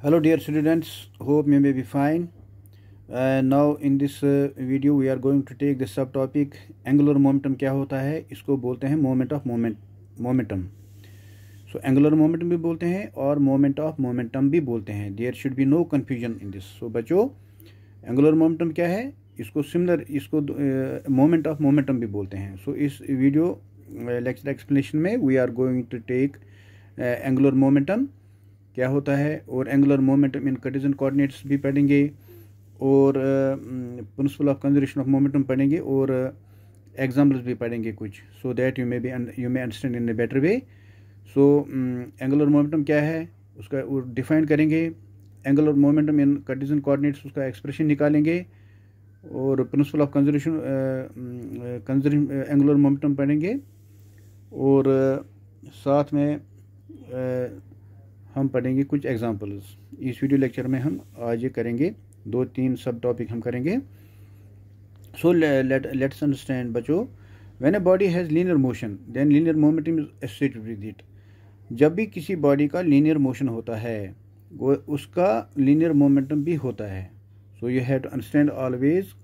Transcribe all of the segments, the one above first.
Hello dear students, hope you may be fine. Now in this video we are going to take the subtopic angular momentum क्या होता है, इसको बोलते हैं moment of momentum. So angular momentum भी बोलते हैं और moment of momentum भी बोलते हैं. There should be no confusion in this. So बच्चों angular momentum क्या है, इसको similar इसको moment of momentum भी बोलते हैं. So इस video lecture explanation में we are going to take angular momentum क्या होता है और angular momentum in Cartesian coordinates भी पढ़ेंगे और principle of conservation of momentum पढ़ेंगे और एग्जाम्पल्स भी पढ़ेंगे कुछ, so that you may understand in a better way. So angular momentum क्या है उसका डिफाइन करेंगे, angular momentum in Cartesian coordinates उसका एक्सप्रेशन निकालेंगे और principle of conservation angular momentum पढ़ेंगे और साथ में हम पढ़ेंगे कुछ एग्जांपल्स. इस वीडियो लेक्चर में हम आज ये करेंगे, 2-3 सब टॉपिक हम करेंगे. सो लेट्स अंडरस्टैंड बच्चों, when a body has linear motion then linear momentum is associated with it. जब भी किसी बॉडी का लीनियर मोशन होता है वो उसका लीनियर मोमेंटम भी होता है. So you have to understand always,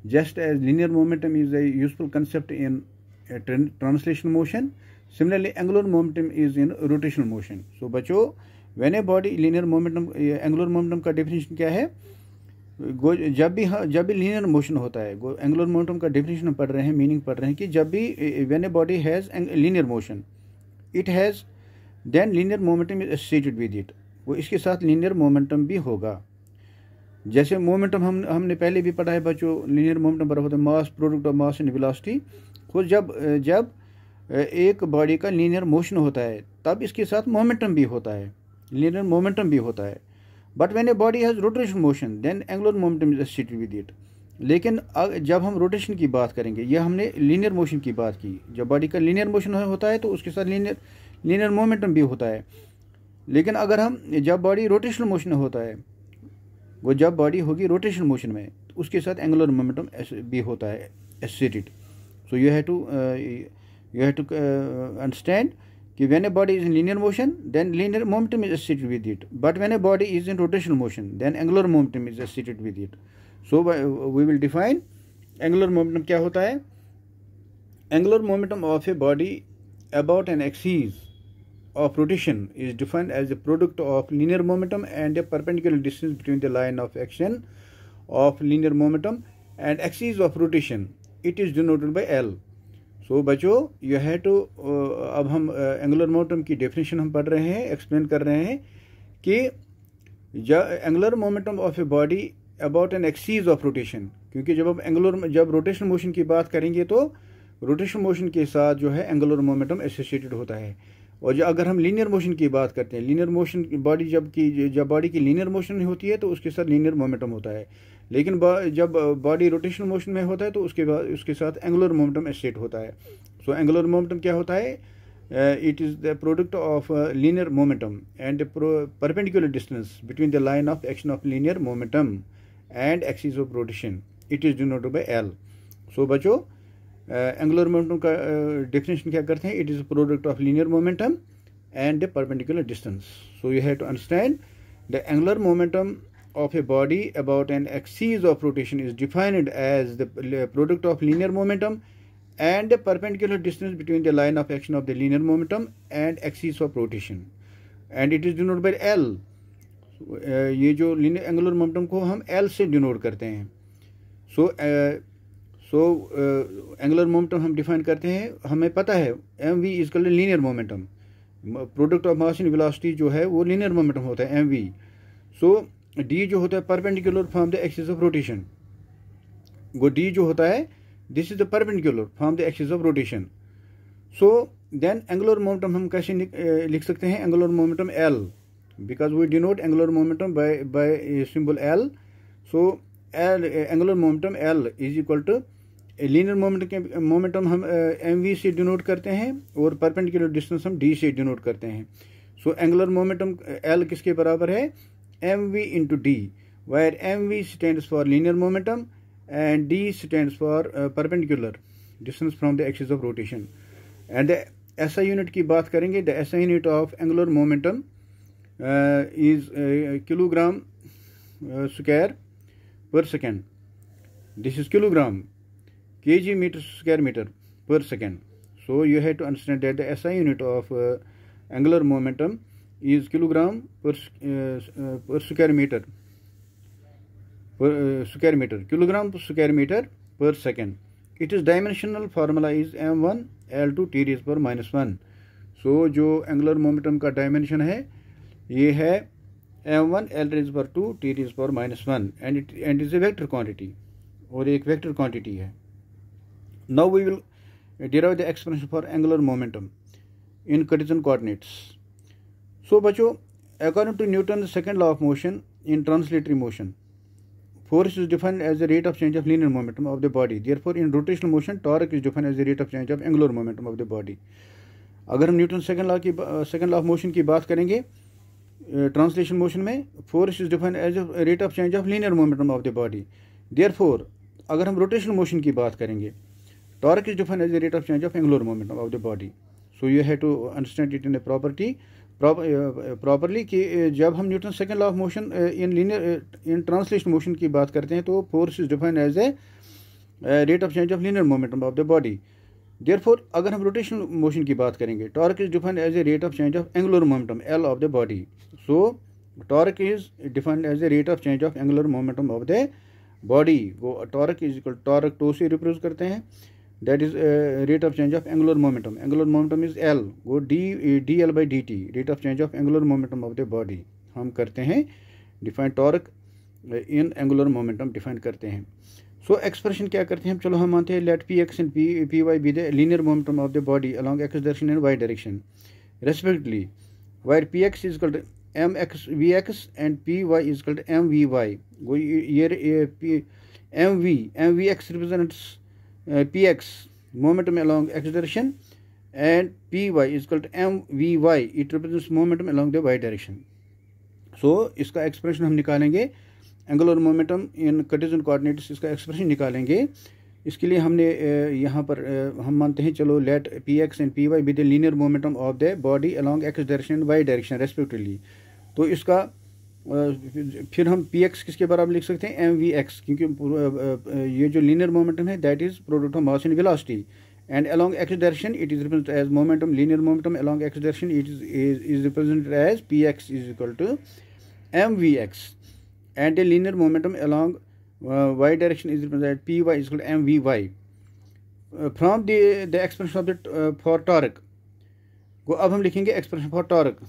just as linear momentum is a useful concept in translation motion, similarly angular momentum is in rotational motion. So बच्चों when a body linear momentum angular momentum का definition क्या है, जब भी linear motion होता है, angular momentum का definition हम पढ़ रहे हैं, meaning पढ़ रहे हैं कि जब भी when a body has linear motion it has then linear momentum is associated with it, वो इसके साथ linear momentum भी होगा. जैसे मोमेंटम हमने पहले भी पढ़ा है बच्चों, linear momentum बराबर होता है मास product of mass and velocity. खुद जब एक बॉडी का लीनियर मोशन होता है तब इसके साथ मोमेंटम भी होता है, लीनियर मोमेंटम भी होता है. But when a body has rotation motion then angular momentum is associated with it. लेकिन जब हम रोटेशन की बात करेंगे, यह हमने लीनियर मोशन की बात की, जब बॉडी का लीनियर मोशन होता है तो उसके साथ लीनियर मोमेंटम भी होता है. लेकिन अगर हम जब बॉडी रोटेशनल मोशन में होता है, वो जब बॉडी होगी रोटेशन मोशन में तो उसके साथ एंगुलर मोमेंटम भी होता है associated. So you have to understand कि when a body is in linear motion then linear momentum is associated with it, but when a body is in rotational motion then angular momentum is associated with it. So we will define angular momentum क्या होता है. Angular momentum of a body about an axis of rotation is defined as the product of linear momentum and a perpendicular distance between the line of action of linear momentum and axis of rotation. It is denoted by L. सो बच्चों you have to, अब हम angular momentum की definition हम पढ़ रहे हैं, explain कर रहे हैं कि angular momentum of a body about an axis of rotation, क्योंकि जब रोटेशन मोशन की बात करेंगे तो रोटेशन मोशन के साथ जो है एंगुलर मोमेंटम एसोसिएटेड होता है. और अगर हम लीनियर मोशन की बात करते हैं, लीनियर मोशन बॉडी जब बॉडी की लीनियर मोशन होती है तो उसके साथ लीनियर मोमेंटम होता है. लेकिन जब बॉडी रोटेशनल मोशन में होता है तो उसके साथ एंगुलर मोमेंटम एसोसिएट होता है. सो एंगुलर मोमेंटम क्या होता है, it is the product of linear momentum and perpendicular distance between the line of action of linear momentum and axis of rotation. It is denoted by L. So बच्चों angular momentum का definition क्या करते हैं, it is product of linear momentum and the perpendicular distance. So you have to understand the angular momentum of a body about an axis of rotation is defined as the product of linear momentum and the perpendicular distance between the line of action of the linear momentum and axis of rotation, and it is denoted by L. ये जो linear angular momentum को हम L से denote करते हैं. सो angular momentum हम define करते हैं, हमें पता है mv is equal to linear momentum, product of mass and velocity जो है वो लीनियर मोमेंटम होता है mv. सो डी जो होता है perpendicular from the axis of rotation, वो डी जो होता है this is the perpendicular from the axis of rotation. So then angular momentum हम कैसे लिख सकते हैं, angular momentum L, because we denote angular momentum by symbol L. So angular momentum L is equal to linear momentum हम M V से denote करते हैं और परपेंडिकुलर डिस्टेंस हम डी से डिनोट करते हैं. सो एंगुलर मोमेंटम एल किसके बराबर है, mv into d, where mv stands for linear momentum and d stands for perpendicular distance from the axis of rotation. And the SI unit की बात करेंगे, the SI unit of angular momentum is kilogram square per second. This is kilogram, kg meter square meter per second. So you have to understand that the SI unit of angular momentum is kilogram per square meter. Kilogram per square meter per second. Its dimensional formula is m1 l2 t raised power -1. So जो angular momentum का dimension है ये है m1 l raised power 2 t raised power -1 and it is a vector quantity और एक vector quantity है. Now we will derive the expression for angular momentum in Cartesian coordinates. So बच्चों, according to Newton's second law of motion in translatory motion, force is defined as the rate of change of linear momentum of the body. Therefore, in rotational motion, torque is defined as the rate of change of angular momentum of the body. अगर हम Newton second law of motion की बात करेंगे translation motion में, force is defined as rate of change of linear momentum of the body. Therefore अगर हम rotational motion की बात करेंगे, torque is defined as the rate of change of angular momentum of the body. So you have to understand it in a properly कि जब हम Newton second law of motion in translation motion की बात करते हैं तो force is defined as a rate of change of linear momentum of the body. Therefore अगर हम रोटेशनल मोशन की बात करेंगे, torque is defined as a rate of change of angular momentum L of the body. So torque is defined as a rate of change of angular momentum of the body. वो torque is equal torque tau से represent करते हैं, that is rate of change of angular momentum. Angular momentum is L, वो d L by D t, rate of change of angular momentum of the body हम करते हैं define. Torque in angular momentum define करते हैं. सो expression क्या करते हैं हम, चलो हम मानते हैं let P X and P Y be the linear momentum of the body along X direction and Y direction respectively, where P X is equal to M X V X and P Y is equal to M V Y. वो ये M V X represents P X momentum along X direction and P Y is equal to M V Y, it represents momentum along the Y direction. सो इसका expression हम निकालेंगे angular momentum in Cartesian coordinates, इसका expression निकालेंगे. इसके लिए हमने यहाँ पर हम मानते हैं चलो let P X and P Y be the linear momentum of the body along X direction and Y direction respectively. तो इसका फिर हम पी एक्स किसके बराबर लिख सकते हैं, एम वी एक्स, क्योंकि ये जो लीनियर मोमेंटम है that is product of mass and velocity, and along X direction it is represented as momentum, linear momentum along X direction it is represented as P X is equal to M V X, and a linear momentum along y direction is represented py is equal to mvy. From the expression of the for torque को अब हम लिखेंगे expression for torque.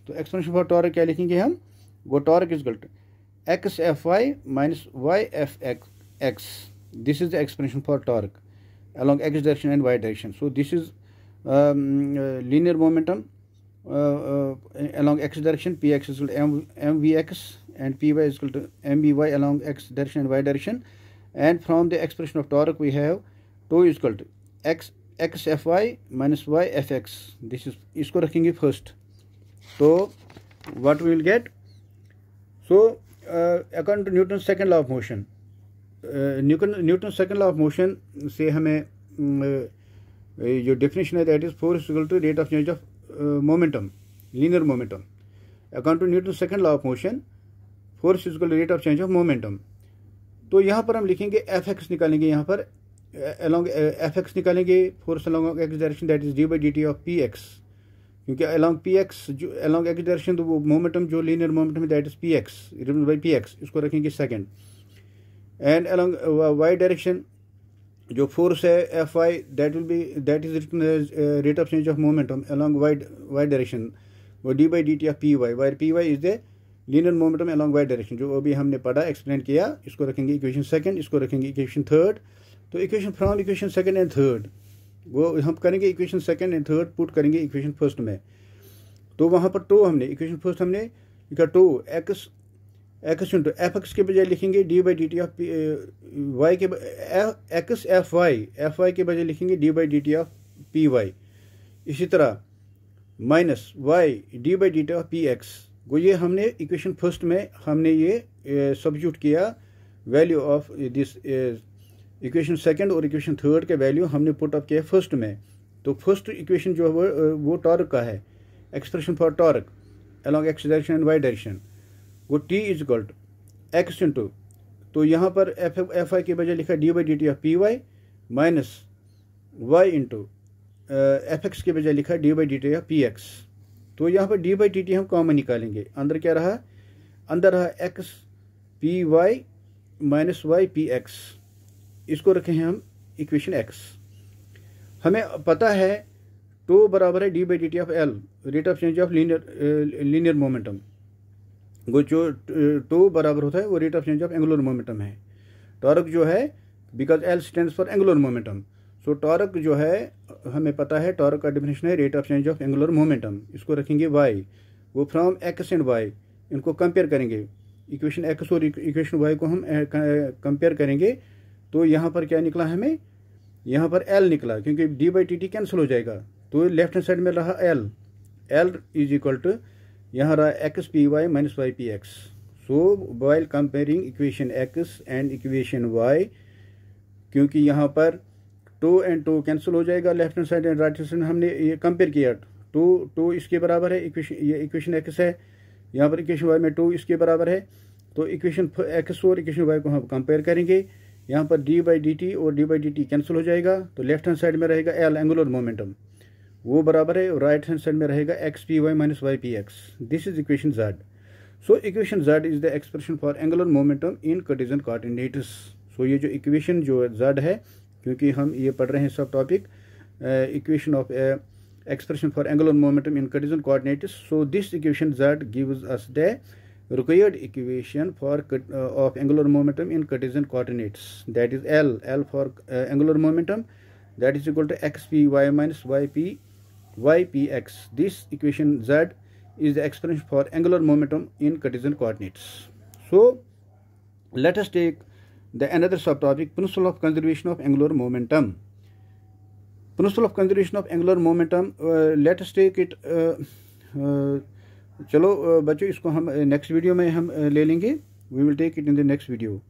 तो expression for torque क्या लिखेंगे हम, वो torque is equal to X F Y minus Y F X. This is the expression for torque along x direction and y direction. So this is linear momentum along x direction, px is equal to mvx and py is equal to mby along x direction and y direction. And from the expression of torque we have tau is equal to x fy minus y fx. This is इसको रखेंगे first. So what we will get? So according to Newton's second law of motion, Newton's second law of motion से हमें जो definition है that is force is equal to rate of change of momentum, linear momentum. According to Newton's second law of motion, force is equal to rate of change of momentum. तो यहाँ पर हम लिखेंगे fx निकालेंगे, यहाँ पर along fx निकालेंगे force along x direction that is d by dt of px, क्योंकि along px जो along x direction तो वो momentum जो linear momentum है that is px represented by px, इसको रखेंगे second. And along y direction जो force है fy that is written as rate of change of momentum along y direction, वो d by dt of py, where py is the linear momentum along y direction जो अभी हमने पढ़ा explain किया. इसको रखेंगे इक्वेशन सेकंड, इसको रखेंगे इक्वेशन थर्ड. तो equation from equation second and third वो हम करेंगे equation second and third put करेंगे इक्वेशन फर्स्ट में. तो वहाँ पर टो हमने इक्वेशन फर्स्ट हमने लिखा tau X into F X के बजाय लिखेंगे D by D T of Y के एक्स एफ वाई के बजाय लिखेंगे D by D T of P Y. इसी तरह minus Y D by D T of P X वो ये हमने इक्वेशन फर्स्ट में हमने ये सब्स्टिट्यूट किया value of this equation second और इक्वेशन थर्ड के वैल्यू हमने पुट अप किया फर्स्ट में. तो फर्स्ट इक्वेशन जो है वो टॉर्क का है, expression for torque. along x direction and y direction, वो t is equal to x into, तो यहाँ पर एफ आई के बजाय लिखा D by D T of P Y minus Y into F X के बजाय लिखा D by D T of P X. तो यहाँ पर डी बाई डी टी हम कॉमन निकालेंगे, अंदर क्या रहा, अंदर रहा X P Y minus Y P x, इसको रखे हैं हम इक्वेशन एक्स। हमें पता है टो बराबर है D by D T of L, rate of change of linear momentum, वो जो टो बराबर होता है वो rate of change of angular momentum है। टॉर्क जो है because L stands for angular momentum, so torque जो है हमें पता है टॉर्क का डेफिनेशन है rate of change of angular momentum. इसको रखेंगे वाई, वो फ्रॉम एक्स एंड वाई, इनको कंपेयर करेंगे, इक्वेशन एक्स और इक्वेशन वाई को हम कंपेयर करेंगे। तो यहाँ पर क्या निकला हमें, यहाँ पर एल निकला, क्योंकि D by T T cancel हो जाएगा, तो लेफ्ट हैंड साइड में रहा L, L is equal to यहाँ रहा X P Y minus Y P X. So while comparing equation X and equation Y, क्योंकि यहाँ पर टो एंड टो कैंसिल हो जाएगा, left hand side and right hand side हमने ये compare किया, टो इसके बराबर है, ये इक्वेशन एक्स है, यहाँ पर इक्वेशन वाई में टो इसके बराबर है, तो इक्वेशन एक्स और इक्वेशन वाई को हम कंपेयर करेंगे। यहाँ पर डी बाई डी टी और D by D T cancel हो जाएगा, तो लेफ्ट हैंड साइड में रहेगा एल एंगुलर मोमेंटम, वो बराबर है, राइट हैंड साइड में रहेगा x P Y minus Y P x. This is equation z. So equation z is the expression for angular momentum in Cartesian coordinates. So ये जो equation जो Z है, क्योंकि हम ये पढ़ रहे हैं सब topic equation of expression for angular momentum in Cartesian coordinates, so this equation Z gives us the required equation for of angular momentum in Cartesian coordinates, that is L for angular momentum, that is equal to x p y minus y p x. This equation Z is the expression for angular momentum in Cartesian coordinates. So let us take the another subtopic, principle of conservation of angular momentum. Principle of conservation of angular momentum, let us take it चलो बच्चों, इसको हम next video में हम ले लेंगे, we will take it in the next video.